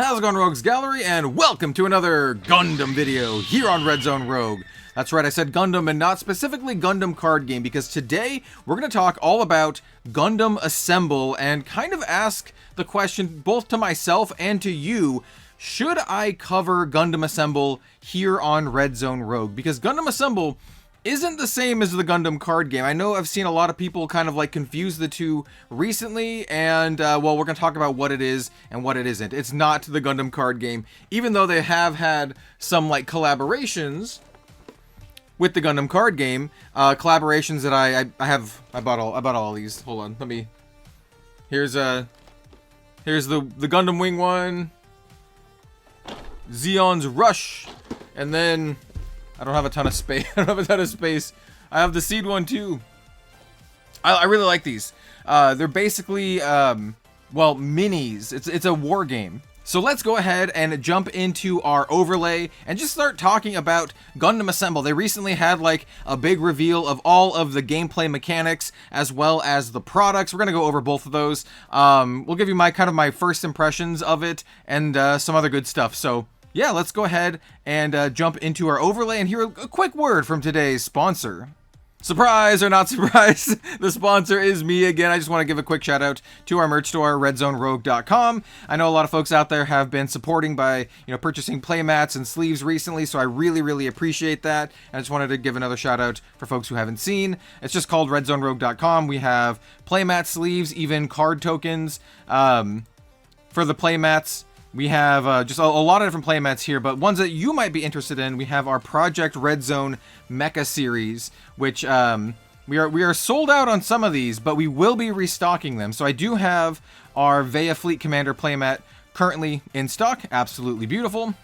How's it going, Rogues Gallery, and welcome to another Gundam video here on Red Zone Rogue. That's right, I said Gundam and not specifically Gundam card game, because today we're going to talk all about Gundam Assemble and kind of ask the question both to myself and to you, should I cover Gundam Assemble here on Red Zone Rogue? Because Gundam Assemble isn't the same as the Gundam card game. I know I've seen a lot of people kind of like confuse the two recently, and well, we're going to talk about what it is and what it isn't. It's not the Gundam card game, even though they have had some like collaborations with the Gundam card game. Collaborations that I bought all these. Hold on, let me. Here's the Gundam Wing one, Zeon's Rush, and then I don't have a ton of space. I have the Seed one too. I really like these. They're basically, well, minis. It's a war game. So let's go ahead and jump into our overlay and just start talking about Gundam Assemble. They recently had like a big reveal of all of the gameplay mechanics as well as the products. We're gonna go over both of those. We'll give you my first impressions of it and some other good stuff. So yeah, let's go ahead and jump into our overlay and hear a quick word from today's sponsor. Surprise or not surprise, the sponsor is me again. I just want to give a quick shout out to our merch store, redzonerogue.com. I know a lot of folks out there have been supporting by, purchasing playmats and sleeves recently, so I really appreciate that. And I just wanted to give another shout out for folks who haven't seen. It's just called redzonerogue.com. We have playmat sleeves, even card tokens for the playmats. We have just a lot of different playmats here, but ones that you might be interested in. We have our Project Red Zone Mecha series, which we are sold out on some of these, but we will be restocking them. So I do have our Vea Fleet Commander playmat currently in stock, absolutely beautiful,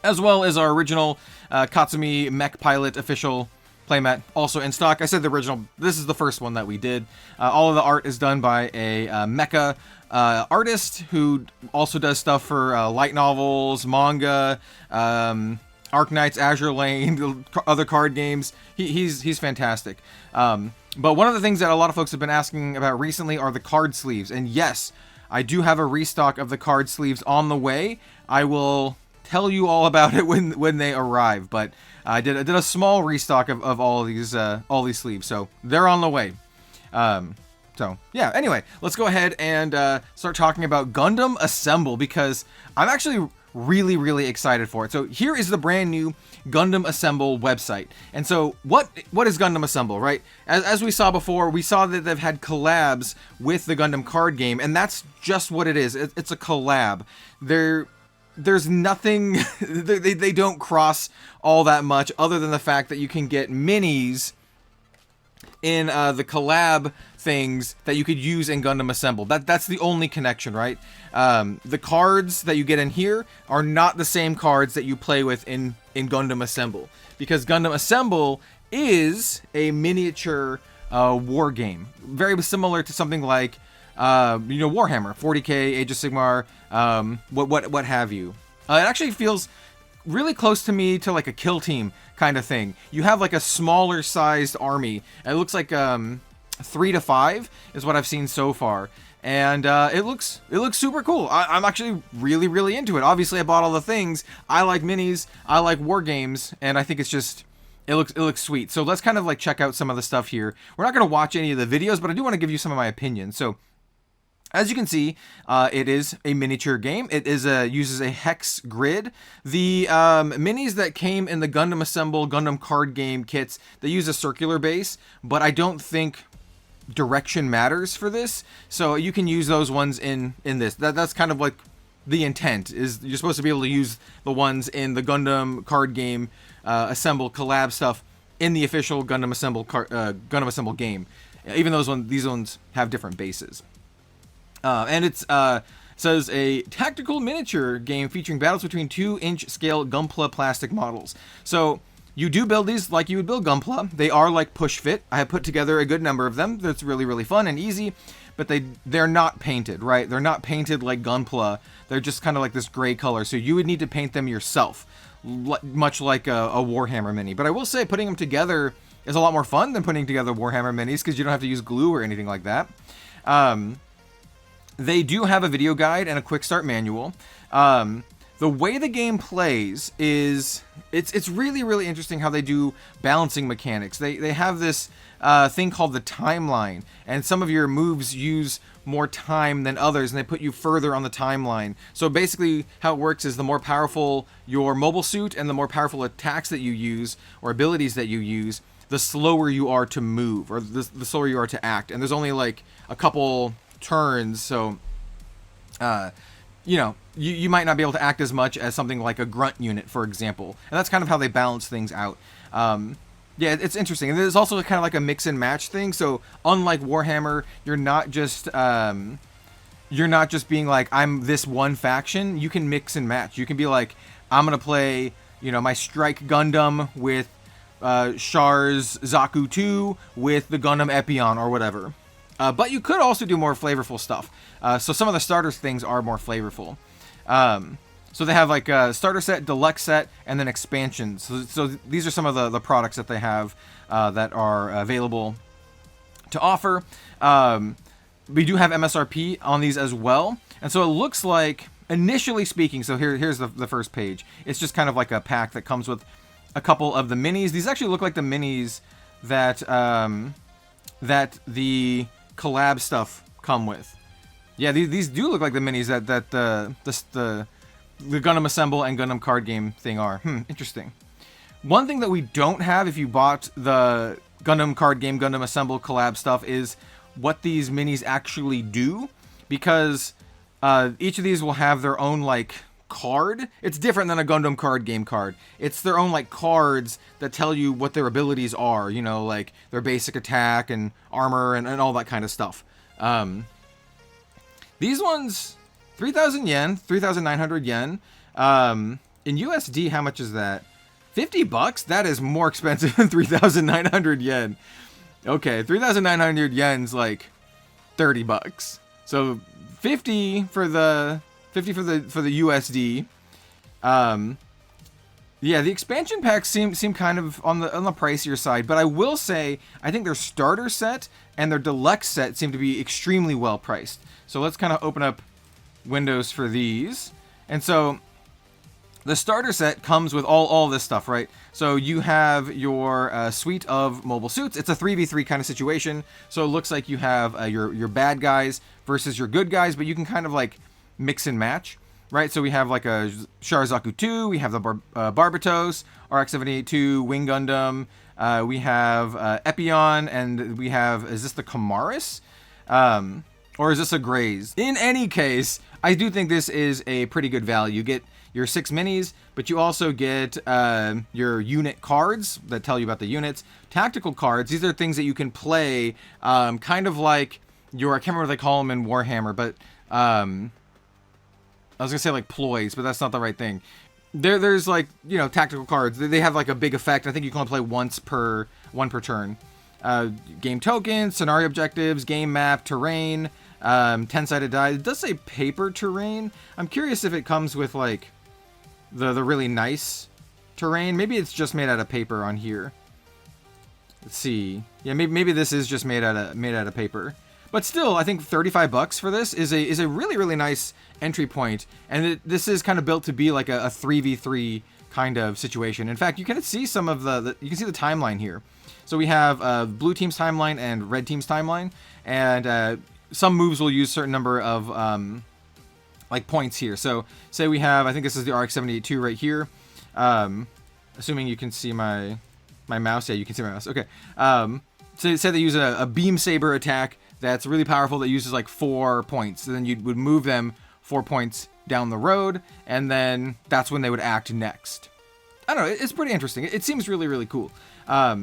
as well as our original Katsumi Mech Pilot official playmat also in stock. I said the original. This is the first one that we did. All of the art is done by a mecha artist who also does stuff for light novels, manga, Arknights, Azure Lane, other card games. He's fantastic. But one of the things that a lot of folks have been asking about recently are the card sleeves. And yes, I do have a restock of the card sleeves on the way. I will tell you all about it when they arrive. But I did a small restock of all these sleeves, so they're on the way. So yeah, anyway, let's go ahead and start talking about Gundam Assemble, because I'm actually really excited for it. So here is the brand new Gundam Assemble website. And so what is Gundam Assemble, right? As we saw before, we saw that they've had collabs with the Gundam card game, and that's just what it is. It's a collab. There's nothing, they don't cross all that much, other than the fact that you can get minis in the collab things that you could use in Gundam Assemble. That's the only connection, right? The cards that you get in here are not the same cards that you play with in Gundam Assemble, because Gundam Assemble is a miniature war game, very similar to something like Warhammer 40k, Age of Sigmar, what have you. It actually feels really close to me to like a Kill Team kind of thing. You have like a smaller sized army. It looks like 3 to 5 is what I've seen so far, and it looks super cool. I'm actually really into it. Obviously, I bought all the things. I like minis. I like war games, and I think it looks sweet. So let's kind of like check out some of the stuff here. We're not going to watch any of the videos, but I do want to give you some of my opinions. So as you can see, it is a miniature game. It uses a hex grid. The minis that came in the Gundam Assemble Gundam card game kits, they use a circular base, but I don't think direction matters for this. So you can use those ones in this. That's kind of like the intent, is you're supposed to be able to use the ones in the Gundam card game Assemble collab stuff in the official Gundam Assemble game. Even these ones have different bases. And it's says a tactical miniature game featuring battles between 2-inch scale Gunpla plastic models. So you do build these like you would build Gunpla. They are like push fit. I have put together a good number of them. That's really fun and easy, but they're not painted, right? They're not painted like Gunpla. They're just kind of like this gray color. So you would need to paint them yourself, much like a Warhammer mini. But I will say putting them together is a lot more fun than putting together Warhammer minis, because you don't have to use glue or anything like that. They do have a video guide and a quick start manual. The way the game plays is it's really, really interesting how they do balancing mechanics. They have this thing called the timeline, and some of your moves use more time than others, and they put you further on the timeline. So basically how it works is the more powerful your mobile suit and the more powerful attacks that you use or abilities that you use, the slower you are to move, or the slower you are to act. And there's only like a couple turns, so you might not be able to act as much as something like a grunt unit, for example. And that's kind of how they balance things out. Yeah, it's interesting. And there's also kind of like a mix and match thing. So unlike Warhammer, you're not just being like, I'm this one faction. You can mix and match. You can be like, I'm gonna play, my Strike Gundam with Char's Zaku 2 with the Gundam Epion or whatever. But you could also do more flavorful stuff. So some of the starter things are more flavorful. So they have like a starter set, deluxe set, and then expansions. So these are some of the products that they have that are available to offer. We do have MSRP on these as well. And so it looks like, initially speaking, so here's the first page. It's just kind of like a pack that comes with a couple of the minis. These actually look like the minis that that the collab stuff come with. Yeah, these do look like the minis that the Gundam Assemble and Gundam card game thing are. Interesting. One thing that we don't have if you bought the Gundam card game, Gundam Assemble collab stuff is what these minis actually do, because each of these will have their own like card. It's different than a Gundam card game card. It's their own like cards that tell you what their abilities are, like their basic attack and armor and all that kind of stuff. These ones, 3,000 yen, 3,900 yen. In USD, how much is that? $50? That is more expensive than 3,900 yen. Okay, 3,900 yen's like $30. So 50 for the USD. Yeah, the expansion packs seem kind of on the pricier side, but I will say I think their starter set and their deluxe set seem to be extremely well priced. So let's kind of open up Windows for these. And so the starter set comes with all this stuff, right? So you have your suite of mobile suits. It's a 3v3 kind of situation. So it looks like you have your bad guys versus your good guys, but you can kind of like mix and match, right? So we have like a Char Zaku 2, we have the Barbatos, RX-78-2, Wing Gundam, we have Epion, and we have, is this the Kamaris? Or is this a Graze? In any case, I do think this is a pretty good value. You get your 6 minis, but you also get your unit cards that tell you about the units. Tactical cards, these are things that you can play kind of like your, I can't remember what they call them in Warhammer, but I was gonna say like ploys, but that's not the right thing. There's like, tactical cards. They have like a big effect. I think you can only play one per turn. Game tokens, scenario objectives, game map, terrain, 10-sided die. It does say paper terrain. I'm curious if it comes with like the really nice terrain. Maybe it's just made out of paper on here. Let's see. Yeah, maybe this is just made out of paper. But still, I think $35 for this is a really, really nice entry point. And this is kind of built to be like a 3v3 kind of situation. In fact, you can see some of you can see the timeline here. So we have blue team's timeline and red team's timeline, and some moves will use certain number of like points here. So say we have, I think this is the RX-78-2 right here. Assuming you can see my mouse. Yeah, you can see my mouse. Okay. So say they use a beam saber attack that's really powerful that uses like 4 points. So then you would move them 4 points down the road, and then that's when they would act next. I don't know. It's pretty interesting. It seems really, really cool. Yeah,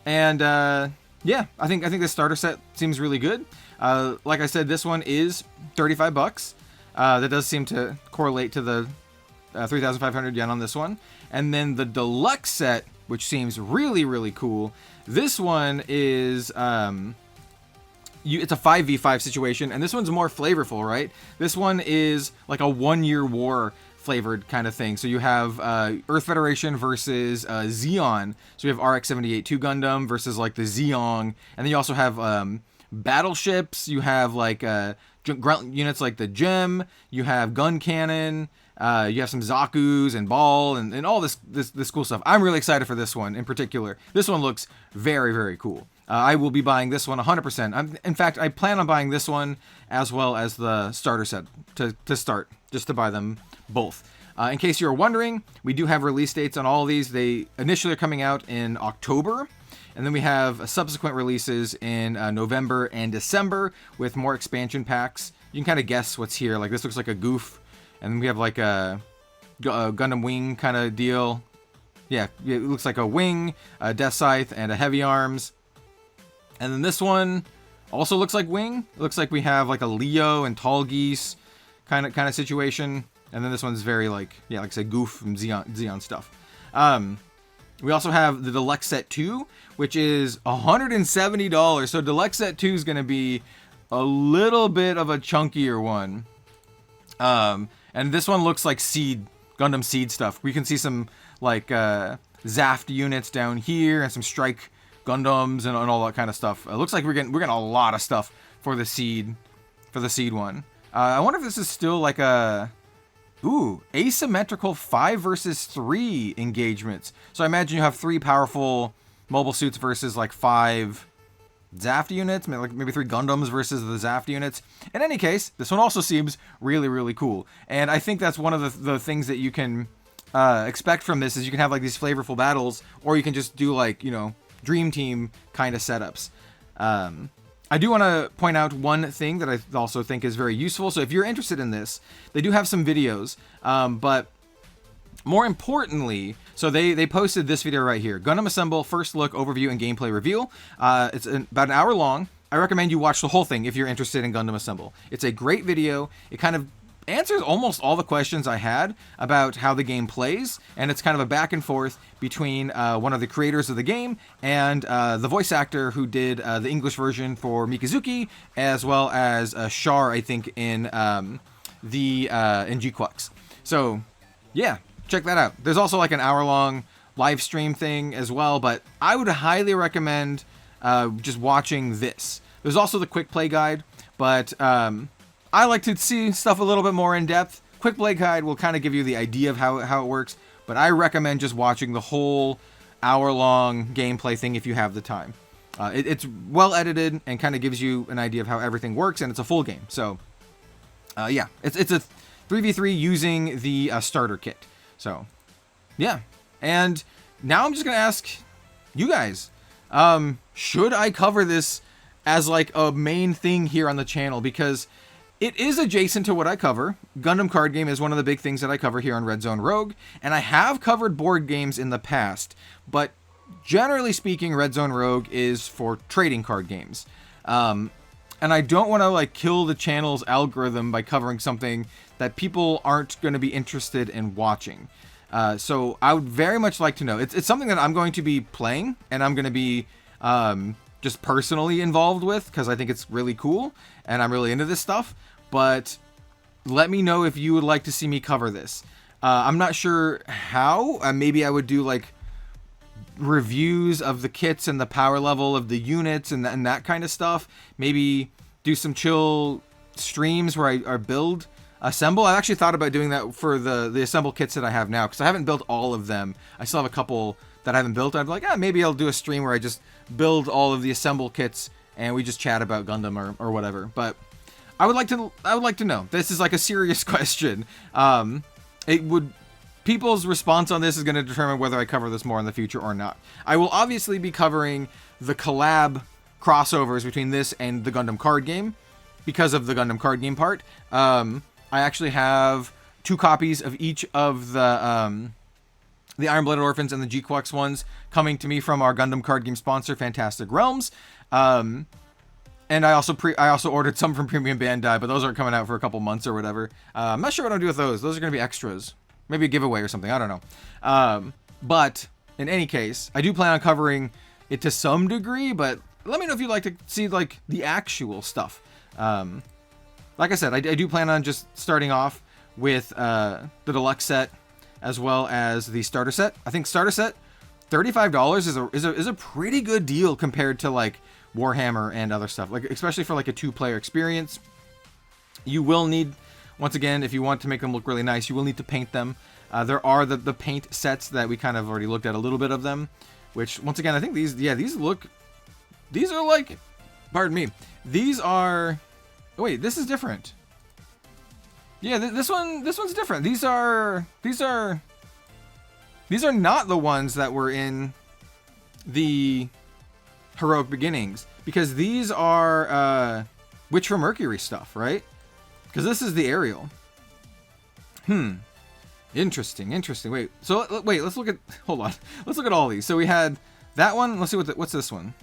I think this starter set seems really good. Like I said, this one is $35. That does seem to correlate to the 3,500 yen on this one. And then the deluxe set, which seems really, really cool. This one is it's a 5v5 situation, and this one's more flavorful, right? This one is like a 1-year war flavored kind of thing. So you have Earth Federation versus Zeon. So you have RX-78-2 Gundam versus like the Zeong, and then you also have battleships. You have like grunt units like the Gem, you have gun cannon, you have some Zaku's and Ball and all this cool stuff. I'm really excited for this one in particular. This one looks very, very cool. I will be buying this one 100%. In fact, I plan on buying this one as well as the starter set to start, just to buy them both. In case you're wondering, we do have release dates on all of these. They initially are coming out in October, and then we have subsequent releases in November and December with more expansion packs. You can kind of guess what's here. Like this looks like a goof, and then we have like a Gundam wing kind of deal. Yeah, it looks like a wing, a Death Scythe, and a heavy arms. And then this one also looks like wing. It looks like we have like a Leo and Tall Geese kind of situation. And then this one's very like I said, goof and Zeon stuff. We also have the Deluxe Set 2, which is $170. So Deluxe Set 2 is going to be a little bit of a chunkier one. And this one looks like Gundam Seed stuff. We can see some like Zaft units down here and some Strike Gundams and all that kind of stuff. It looks like we're getting a lot of stuff for the Seed one. I wonder if this is still like a asymmetrical 5 versus 3 engagements. So I imagine you have 3 powerful mobile suits versus like 5 Zaft units, maybe 3 Gundams versus the Zaft units. In any case, this one also seems really, really cool. And I think that's one of the things that you can expect from this is you can have like these flavorful battles, or you can just do like, Dream Team kind of setups. I do want to point out one thing that I also think is very useful. So if you're interested in this, they do have some videos, but more importantly, so they posted this video right here, Gundam Assemble First Look Overview and Gameplay Reveal. It's about an hour long. I recommend you watch the whole thing if you're interested in Gundam Assemble. It's a great video. It kind of answers almost all the questions I had about how the game plays, and it's kind of a back and forth between one of the creators of the game and the voice actor who did the English version for Mikazuki, as well as Char, I think, in G-Quux. So yeah, check that out. There's also like an hour-long live stream thing as well, but I would highly recommend just watching this. There's also the quick play guide, but I like to see stuff a little bit more in depth. Quick play guide will kind of give you the idea of how it works, but I recommend just watching the whole hour-long gameplay thing if you have the time. It's well edited and kind of gives you an idea of how everything works, and it's a full game. So, yeah, it's a 3v3 using the starter kit. So, yeah. And now I'm just going to ask you guys, should I cover this as like a main thing here on the channel? Because it is adjacent to what I cover. Gundam card game is one of the big things that I cover here on Red Zone Rogue, and I have covered board games in the past, but generally speaking, Red Zone Rogue is for trading card games. And I don't want to like kill the channel's algorithm by covering something that people aren't going to be interested in watching. So I would very much like to know. It's something that I'm going to be playing, and I'm going to be just personally involved with because I think it's really cool, and I'm really into this stuff. But let me know if you would like to see me cover this. I'm not sure how. Maybe I would do like reviews of the kits and the power level of the units and that kind of stuff. Maybe do some chill streams where I build Assemble. I actually thought about doing that for the Assemble kits that I have now, because I haven't built all of them. I still have a couple that I haven't built. I'd be like, maybe I'll do a stream where I just build all of the Assemble kits and we just chat about Gundam or whatever. But I would like to know. This is like a serious question. People's response on this is going to determine whether I cover this more in the future or not. I will obviously be covering the collab crossovers between this and the Gundam card game because of the Gundam card game part. I actually have 2 copies of each of the Iron-Blooded Orphans and the G-Quux ones coming to me from our Gundam card game sponsor, Fantastic Realms. And I also ordered some from Premium Bandai, but those aren't coming out for a couple months or whatever. I'm not sure what I'll do with those. Those are going to be extras. Maybe a giveaway or something. I don't know. But in any case, I do plan on covering it to some degree, but let me know if you'd like to see like the actual stuff. Like I said, I do plan on just starting off with the Deluxe set as well as the starter set. I think starter set, $35 is a pretty good deal compared to like Warhammer and other stuff, like especially for like a 2-player experience. You will need, once again, if you want to make them look really nice, you will need to paint them. There are the paint sets that we kind of already looked at a little bit of them, which, once again, I think these are like, pardon me, these are, oh, wait, this is different. Yeah, this one's different. These are not the ones that were in the Heroic Beginnings, because these are Witch from Mercury stuff, right? Because this is the Ariel. Interesting. Wait, let's look at, hold on. Let's look at all these. So we had that one. Let's see what's this one.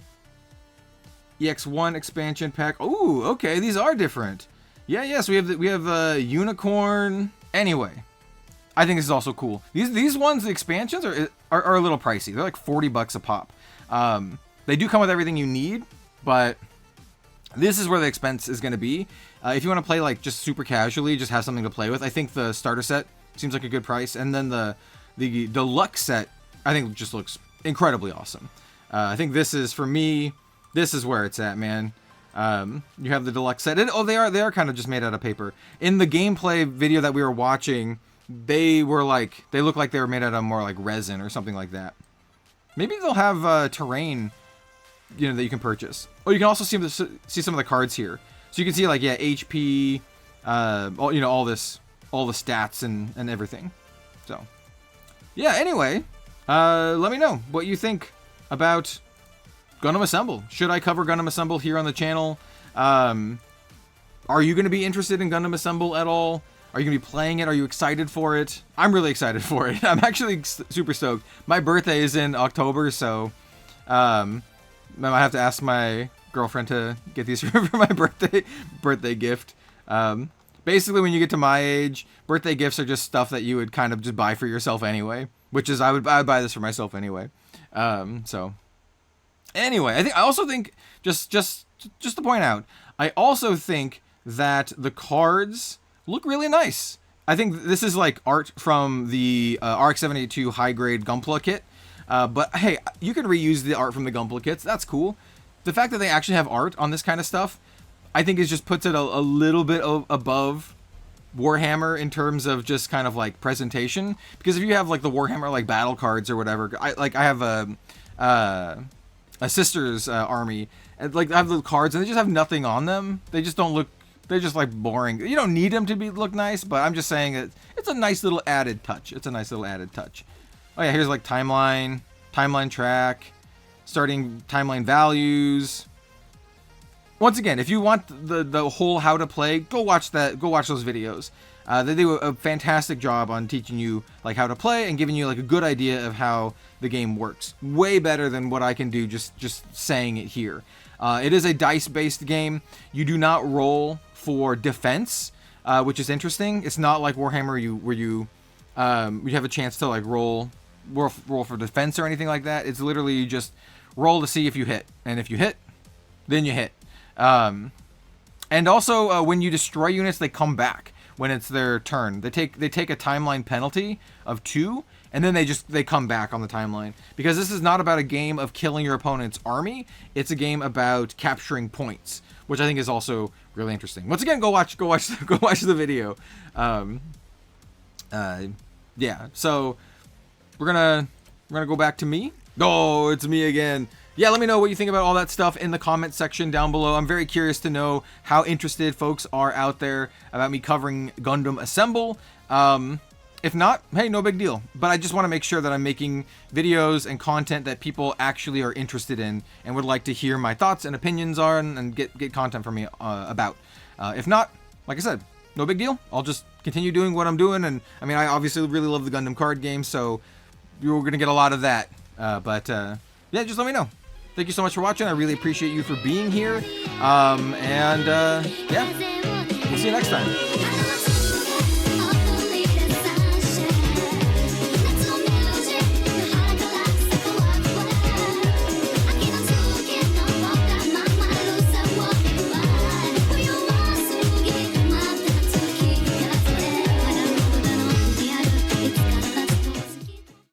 EX1 expansion pack. Ooh, okay, these are different. Yeah, so we have Unicorn. Anyway, I think this is also cool. These ones, the expansions are a little pricey. They're like $40 a pop. They do come with everything you need, but this is where the expense is going to be. If you want to play like just super casually, just have something to play with, I think the starter set seems like a good price, and then the deluxe set I think just looks incredibly awesome. I think this is, for me, this is where it's at, man. You have the deluxe set. They are kind of just made out of paper. In the gameplay video that we were watching, they look like they were made out of more like resin or something like that. Maybe they'll have terrain, that you can purchase. Oh, you can also see some of the cards here. So you can see like, yeah, HP, all the stats and everything. So yeah, anyway, let me know what you think about Gundam Assemble. Should I cover Gundam Assemble here on the channel? Are you going to be interested in Gundam Assemble at all? Are you going to be playing it? Are you excited for it? I'm really excited for it. I'm actually super stoked. My birthday is in October, so I might have to ask my girlfriend to get these for my birthday gift. Basically, when you get to my age, birthday gifts are just stuff that you would kind of just buy for yourself anyway, which is I would buy this for myself anyway. So anyway, I also think just to point out, I also think that the cards look really nice. I think this is like art from the RX-782 high grade Gunpla kit. But hey, you can reuse the art from the Gunpla kits. That's cool. The fact that they actually have art on this kind of stuff, I think, just puts it a little bit above Warhammer in terms of just kind of like presentation. Because if you have like the Warhammer like battle cards or whatever, I have a sister's army, and like I have the cards and they just have nothing on them. They just don't look. They're just like boring. You don't need them to look nice, but I'm just saying that it's a nice little added touch. Oh yeah, here's like timeline track, starting timeline values. Once again, if you want the whole how to play, go watch those videos. They do a fantastic job on teaching you like how to play and giving you like a good idea of how the game works. Way better than what I can do just saying it here. It is a dice-based game. You do not roll for defense, which is interesting. It's not like Warhammer where you have a chance to like roll for defense or anything like that. It's literally you just roll to see if you hit, and if you hit, then you hit. And also when you destroy units, they come back when it's their turn. They take a timeline penalty of 2, and then they come back on the timeline, because this is not about a game of killing your opponent's army. It's a game about capturing points, which I think is also really interesting. Once again, go watch the video. Yeah, so we're gonna go back to me. Oh, it's me again. Yeah, let me know what you think about all that stuff in the comment section down below. I'm very curious to know how interested folks are out there about me covering Gundam Assemble. If not, hey, no big deal. But I just want to make sure that I'm making videos and content that people actually are interested in and would like to hear my thoughts and opinions on and get content from me about. If not, like I said, no big deal. I'll just continue doing what I'm doing. And I mean, I obviously really love the Gundam card game, so you're going to get a lot of that. Yeah, just let me know. Thank you so much for watching. I really appreciate you for being here. Yeah, we'll see you next time.